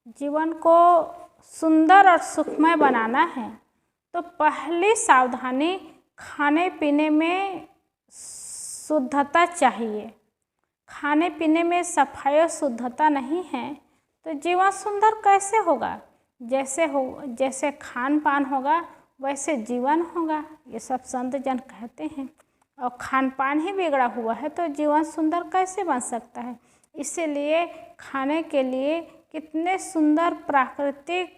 जीवन को सुंदर और सुखमय बनाना है तो पहली सावधानी खाने पीने में शुद्धता चाहिए। खाने पीने में सफाई और शुद्धता नहीं है तो जीवन सुंदर कैसे होगा। जैसे खान पान होगा वैसे जीवन होगा, ये सब संत जन कहते हैं। और खान पान ही बिगड़ा हुआ है तो जीवन सुंदर कैसे बन सकता है। इसीलिए खाने के लिए कितने सुंदर प्राकृतिक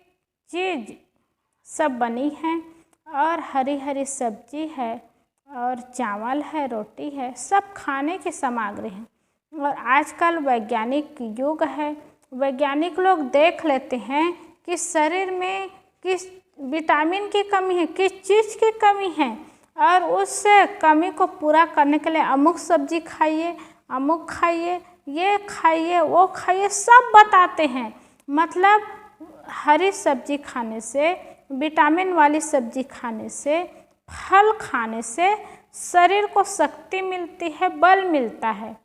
चीज़ सब बनी हैं, और हरी हरी सब्जी है और चावल है, रोटी है, सब खाने की सामग्री है। और आजकल वैज्ञानिक युग है, वैज्ञानिक लोग देख लेते हैं कि शरीर में किस विटामिन की कमी है, किस चीज़ की कमी है, और उस कमी को पूरा करने के लिए अमुक सब्जी खाइए, अमुक खाइए, ये खाइए, वो खाइए, सब बताते हैं। मतलब हरी सब्जी खाने से, विटामिन वाली सब्जी खाने से, फल खाने से शरीर को शक्ति मिलती है, बल मिलता है।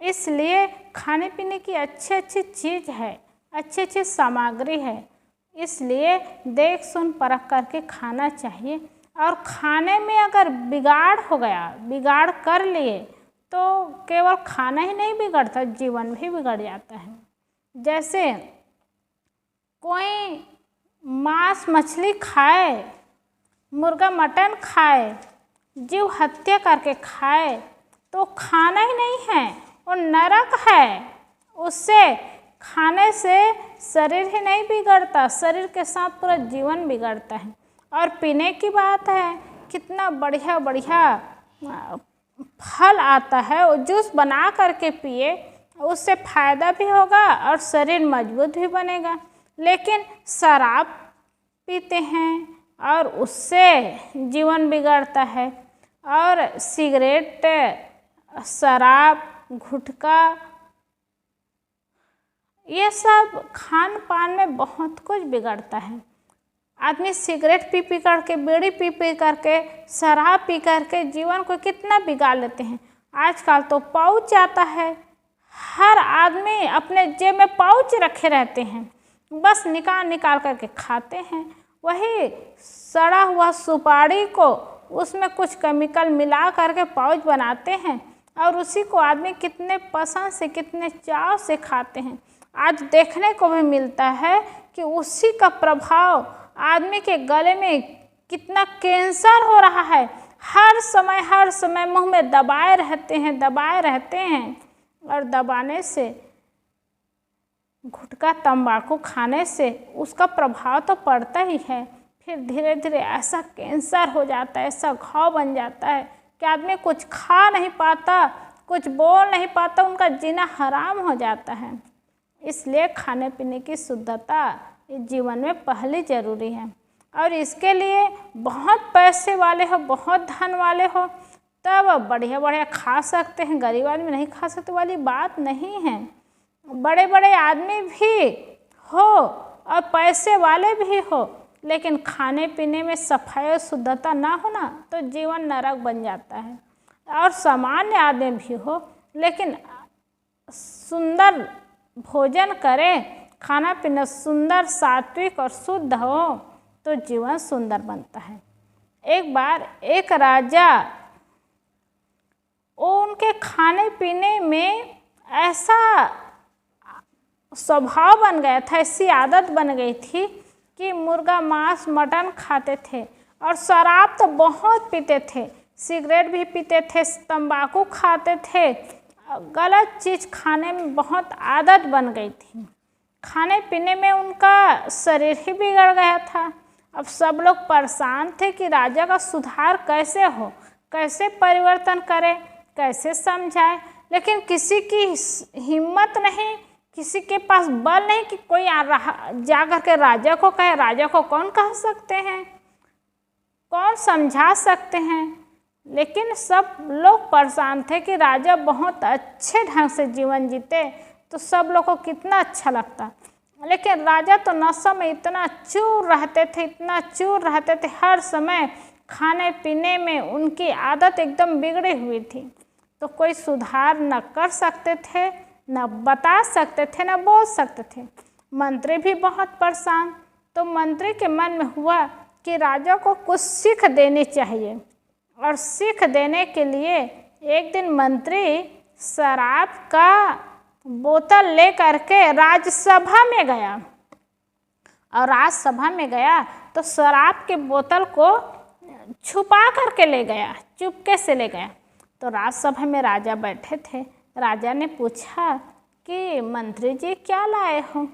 इसलिए खाने पीने की अच्छी अच्छी चीज़ है, अच्छी अच्छी सामग्री है, इसलिए देख सुन परख करके खाना चाहिए। और खाने में अगर बिगाड़ हो गया, बिगाड़ कर लिए तो केवल खाना ही नहीं बिगड़ता, जीवन भी बिगड़ जाता है। जैसे कोई मांस मछली खाए, मुर्गा मटन खाए, जीव हत्या करके खाए तो खाना ही नहीं है, वो नरक है। उससे खाने से शरीर ही नहीं बिगड़ता, शरीर के साथ पूरा जीवन बिगड़ता है। और पीने की बात है, कितना बढ़िया बढ़िया फल आता है, वो जूस बना करके पिए, उससे फायदा भी होगा और शरीर मजबूत भी बनेगा। लेकिन शराब पीते हैं और उससे जीवन बिगड़ता है। और सिगरेट, शराब, गुटखा, ये सब खान पान में बहुत कुछ बिगड़ता है। आदमी सिगरेट पी पी करके, बीड़ी पी पी करके, शराब पी करके जीवन को कितना बिगाड़ लेते हैं। आजकल तो पाउच आता है, हर आदमी अपने जेब में पाउच रखे रहते हैं, बस निकाल निकाल करके खाते हैं। वही सड़ा हुआ सुपारी को उसमें कुछ केमिकल मिला करके पाउच बनाते हैं और उसी को आदमी कितने पसंद से, कितने चाव से खाते हैं। आज देखने को भी मिलता है कि उसी का प्रभाव आदमी के गले में कितना कैंसर हो रहा है। हर समय मुंह में दबाए रहते हैं और दबाने से, गुटखा तंबाकू खाने से उसका प्रभाव तो पड़ता ही है। फिर धीरे धीरे ऐसा कैंसर हो जाता है, ऐसा घाव बन जाता है कि आदमी कुछ खा नहीं पाता, कुछ बोल नहीं पाता, उनका जीना हराम हो जाता है। इसलिए खाने पीने की शुद्धता इस जीवन में पहले ज़रूरी है। और इसके लिए बहुत पैसे वाले हो, बहुत धन वाले हो तब बढ़िया बढ़िया खा सकते हैं, गरीब आदमी नहीं खा सकते वाली बात नहीं है। बड़े बड़े आदमी भी हो और पैसे वाले भी हो, लेकिन खाने पीने में सफाई और शुद्धता ना होना तो जीवन नरक बन जाता है। और सामान्य आदमी भी हो लेकिन सुंदर भोजन करें, खाना पीना सुंदर, सात्विक और शुद्ध हो तो जीवन सुंदर बनता है। एक बार एक राजा, उनके खाने पीने में ऐसा स्वभाव बन गया था, ऐसी आदत बन गई थी कि मुर्गा मांस मटन खाते थे और शराब तो बहुत पीते थे, सिगरेट भी पीते थे, तंबाकू खाते थे, गलत चीज़ खाने में बहुत आदत बन गई थी। खाने पीने में उनका शरीर ही बिगड़ गया था। अब सब लोग परेशान थे कि राजा का सुधार कैसे हो, कैसे परिवर्तन करे, कैसे समझाए। लेकिन किसी की हिम्मत नहीं, किसी के पास बल नहीं कि कोई जा कर के राजा को कहे। राजा को कौन कह सकते हैं, कौन समझा सकते हैं। लेकिन सब लोग परेशान थे कि राजा बहुत अच्छे ढंग से जीवन जीते तो सब लोग को कितना अच्छा लगता। लेकिन राजा तो नशा में इतना चूर रहते थे, इतना चूर रहते थे, हर समय खाने पीने में उनकी आदत एकदम बिगड़ी हुई थी। तो कोई सुधार न कर सकते थे, न बता सकते थे, न बोल सकते थे। मंत्री भी बहुत परेशान। तो मंत्री के मन में हुआ कि राजा को कुछ सीख देनी चाहिए, और सीख देने के लिए एक दिन मंत्री शराब का बोतल ले करके राज्यसभा में गया। और राज्यसभा में गया तो शराब के बोतल को छुपा करके ले गया, चुपके से ले गया। तो राज्यसभा में राजा बैठे थे। राजा ने पूछा कि मंत्री जी क्या लाए हो?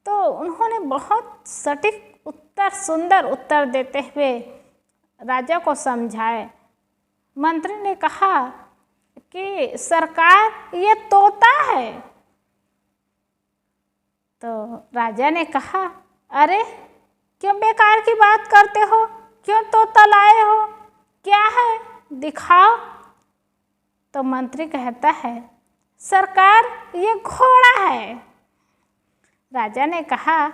तो उन्होंने बहुत सटीक उत्तर, सुंदर उत्तर देते हुए राजा को समझाए। मंत्री ने कहा कि सरकार ये तोता है। तो राजा ने कहा, अरे क्यों बेकार की बात करते हो, क्यों तोता लाए हो, क्या है दिखाओ। तो मंत्री कहता है, सरकार ये घोड़ा है। राजा ने कहा,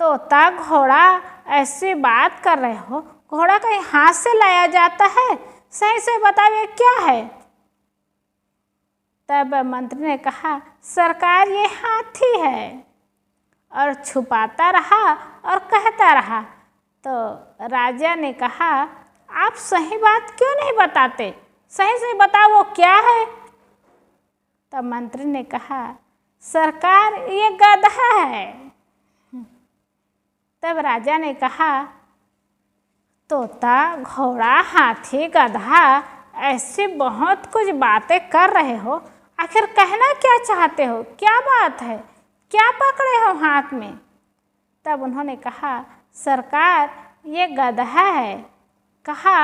तोता घोड़ा ऐसी बात कर रहे हो, घोड़ा कहीं हाथ से लाया जाता है, सही से बताइए क्या है। तब मंत्री ने कहा, सरकार ये हाथी है। और छुपाता रहा और कहता रहा। तो राजा ने कहा, आप सही बात क्यों नहीं बताते, सही से बताओ वो क्या है। तब मंत्री ने कहा, सरकार ये गधा है। तब राजा ने कहा, तोता घोड़ा हाथी गधा ऐसी बहुत कुछ बातें कर रहे हो, आखिर कहना क्या चाहते हो, क्या बात है, क्या पकड़े हो हाथ में। तब उन्होंने कहा, सरकार ये गधा है। कहा,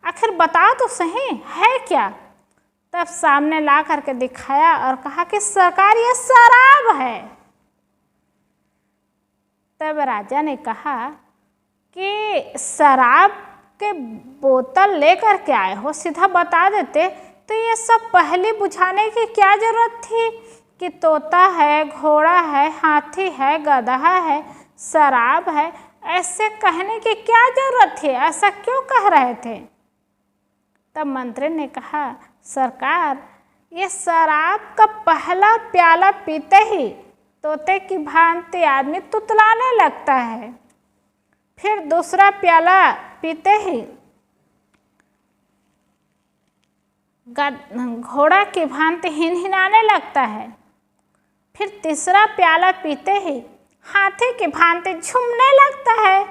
आखिर बताओ तो सही है क्या। तब सामने ला करके दिखाया और कहा कि सरकार ये शराब है। तब राजा ने कहा कि शराब के बोतल लेकर के आए हो, सीधा बता देते तो ये सब पहले बुझाने की क्या जरूरत थी कि तोता है, घोड़ा है, हाथी है, गधा है, शराब है, ऐसे कहने की क्या जरूरत थी, ऐसा क्यों कह रहे थे। तब मंत्री ने कहा, सरकार ये शराब का पहला प्याला पीते ही तोते की भांति आदमी तुतलाने लगता है, फिर दूसरा प्याला पीते ही घोड़ा की भांति हिनहिनाने लगता है, फिर तीसरा प्याला पीते ही हाथी की भांति झूमने लगता है,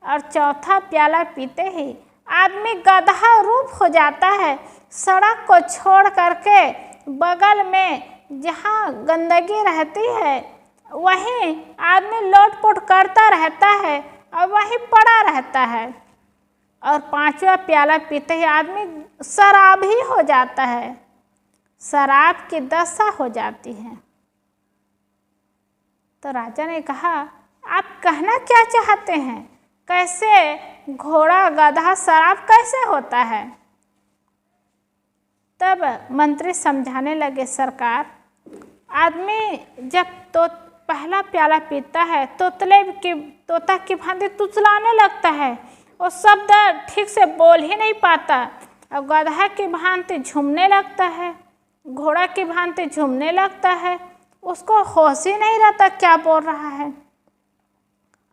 और चौथा प्याला पीते ही आदमी गधा रूप हो जाता है। सड़क को छोड़ करके बगल में जहाँ गंदगी रहती है वहीं आदमी लोटपोट करता रहता है और वहीं पड़ा रहता है। और पांचवा प्याला पीते ही आदमी शराब ही हो जाता है, शराब की दशा हो जाती है। तो राजा ने कहा, आप कहना क्या चाहते हैं, कैसे घोड़ा गधा शराब कैसे होता है। तब मंत्री समझाने लगे, सरकार आदमी जब तो पहला प्याला पीता है तोता की भांति तुतलाने लगता है, वो शब्द ठीक से बोल ही नहीं पाता, और गधा की भांति झूमने लगता है, घोड़ा की भांति झूमने लगता है, उसको होश ही नहीं रहता क्या बोल रहा है,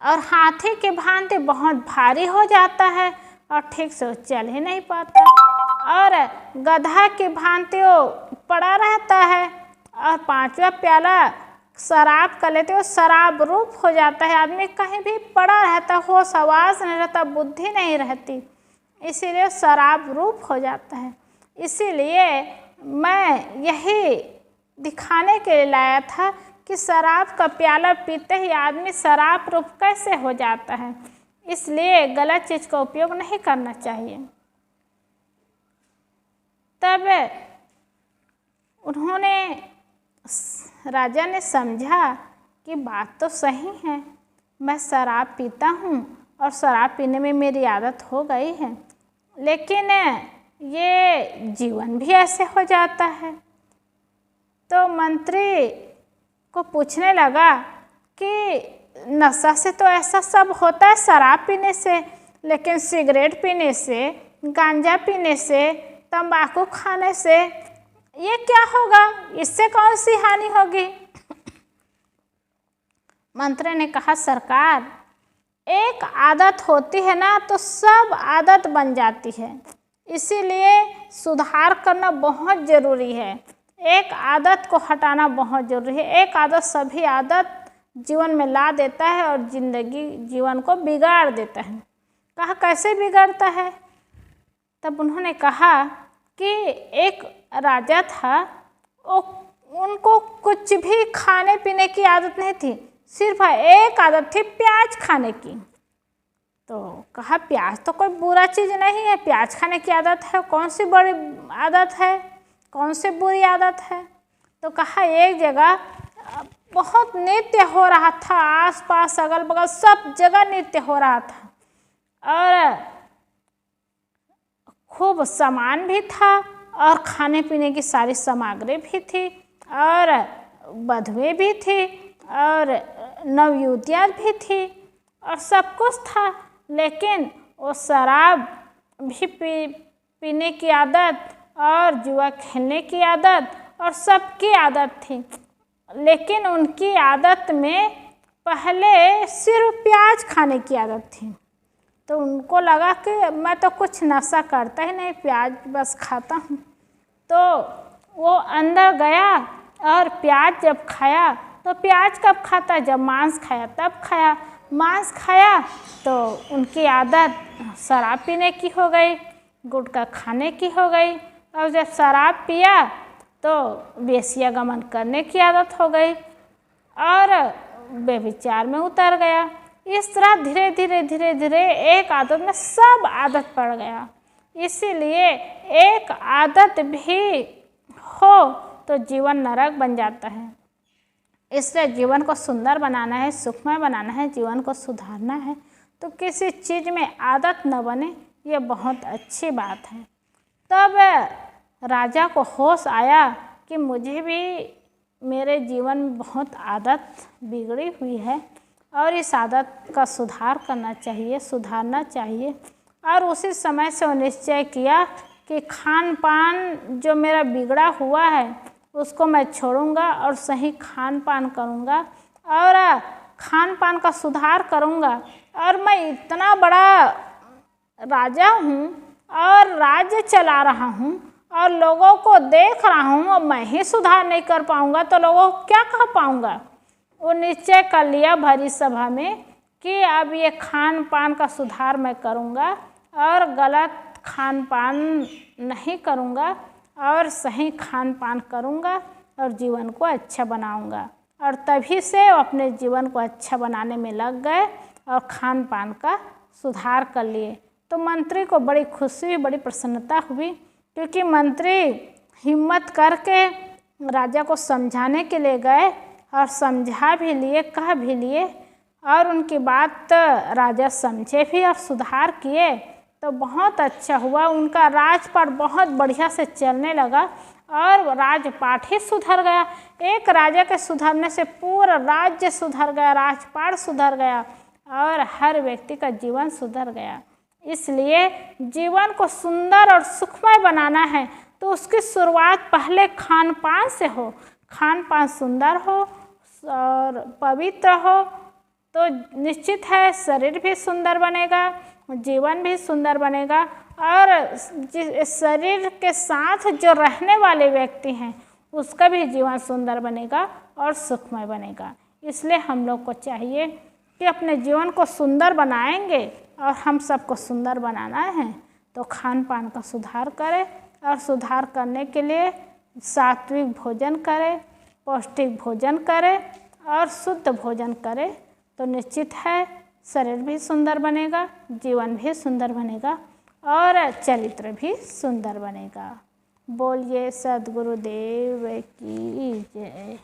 और हाथी की भांति बहुत भारी हो जाता है और ठीक से चल ही नहीं पाता, और गधा की भांति वो पड़ा रहता है, और पांचवा प्याला शराब का लेते हो शराब रूप हो जाता है, आदमी कहीं भी पड़ा रहता, होश आवाज़ नहीं रहता, बुद्धि नहीं रहती, इसीलिए शराब रूप हो जाता है। इसीलिए मैं यही दिखाने के लिए लाया था कि शराब का प्याला पीते ही आदमी शराब रूप कैसे हो जाता है, इसलिए गलत चीज़ का उपयोग नहीं करना चाहिए। तब राजा ने समझा कि बात तो सही है, मैं शराब पीता हूँ और शराब पीने में मेरी आदत हो गई है, लेकिन ये जीवन भी ऐसे हो जाता है। तो मंत्री को पूछने लगा कि नशा से तो ऐसा सब होता है शराब पीने से, लेकिन सिगरेट पीने से, गांजा पीने से, तंबाकू खाने से ये क्या होगा, इससे कौन सी हानि होगी। मंत्री ने कहा, सरकार, एक आदत होती है ना तो सब आदत बन जाती है, इसीलिए सुधार करना बहुत ज़रूरी है। एक आदत को हटाना बहुत ज़रूरी है। एक आदत सभी आदत जीवन में ला देता है और जीवन को बिगाड़ देता है। कहा, कैसे बिगाड़ता है? तब उन्होंने कहा कि एक राजा था, उनको कुछ भी खाने पीने की आदत नहीं थी, सिर्फ एक आदत थी प्याज खाने की। तो कहा, प्याज तो कोई बुरा चीज़ नहीं है, प्याज खाने की आदत है, कौन सी बड़ी आदत है, कौन सी बुरी आदत है? तो कहा, एक जगह बहुत नृत्य हो रहा था, आसपास अगल बगल सब जगह नृत्य हो रहा था और खूब सामान भी था और खाने पीने की सारी सामग्री भी थी और बधुएं भी थी और नवयुवतियाँ भी थी और सब कुछ था, लेकिन वो शराब भी पीने की आदत और जुआ खेलने की आदत और सबकी आदत थी। लेकिन उनकी आदत में पहले सिर्फ प्याज खाने की आदत थी। तो उनको लगा कि मैं तो कुछ नशा करता ही नहीं, प्याज बस खाता हूँ। तो वो अंदर गया और प्याज जब खाया, तो प्याज कब खाता? जब मांस खाया तब खाया। मांस खाया तो उनकी आदत शराब पीने की हो गई, गुटखा खाने की हो गई और जब शराब पिया तो वेश्या गमन करने की आदत हो गई और व्यभिचार में उतर गया। इस तरह धीरे धीरे धीरे धीरे एक आदत में सब आदत पड़ गया। इसीलिए एक आदत भी हो तो जीवन नरक बन जाता है। इसलिए जीवन को सुंदर बनाना है, सुखमय बनाना है, जीवन को सुधारना है तो किसी चीज़ में आदत न बने, ये बहुत अच्छी बात है। तब राजा को होश आया कि मुझे भी मेरे जीवन में बहुत आदत बिगड़ी हुई है और इस आदत का सुधार करना चाहिए, सुधारना चाहिए। और उसी समय से वो निश्चय किया कि खान पान जो मेरा बिगड़ा हुआ है उसको मैं छोड़ूंगा और सही खान पान करूंगा और खान पान का सुधार करूंगा। और मैं इतना बड़ा राजा हूँ और राज्य चला रहा हूँ और लोगों को देख रहा हूँ और मैं ही सुधार नहीं कर पाऊंगा तो लोगों को क्या कह पाऊंगा। वो निश्चय कर लिया भरी सभा में कि अब ये खान पान का सुधार मैं करूंगा और गलत खान पान नहीं करूंगा और सही खान पान करूंगा और जीवन को अच्छा बनाऊंगा। और तभी से वो अपने जीवन को अच्छा बनाने में लग गए और खान पान का सुधार कर लिए। तो मंत्री को बड़ी खुशी, बड़ी प्रसन्नता हुई क्योंकि मंत्री हिम्मत करके राजा को समझाने के लिए गए और समझा भी लिए, कह भी लिए और उनकी बात राजा समझे भी और सुधार किए तो बहुत अच्छा हुआ। उनका राजपाट बहुत बढ़िया से चलने लगा और राजपाट ही सुधर गया। एक राजा के सुधरने से पूरा राज्य सुधर गया, राजपाट सुधर गया और हर व्यक्ति का जीवन सुधर गया। इसलिए जीवन को सुंदर और सुखमय बनाना है तो उसकी शुरुआत पहले खान पान से हो। खान पान सुंदर हो और पवित्र हो तो निश्चित है शरीर भी सुंदर बनेगा, जीवन भी सुंदर बनेगा और शरीर के साथ जो रहने वाले व्यक्ति हैं उसका भी जीवन सुंदर बनेगा और सुखमय बनेगा। इसलिए हम लोग को चाहिए कि अपने जीवन को सुंदर बनाएंगे और हम सबको सुंदर बनाना है तो खान पान का सुधार करें और सुधार करने के लिए सात्विक भोजन करें, पौष्टिक भोजन करें और शुद्ध भोजन करें तो निश्चित है शरीर भी सुंदर बनेगा, जीवन भी सुंदर बनेगा और चरित्र भी सुंदर बनेगा। बोलिए सद्गुरुदेव की जय।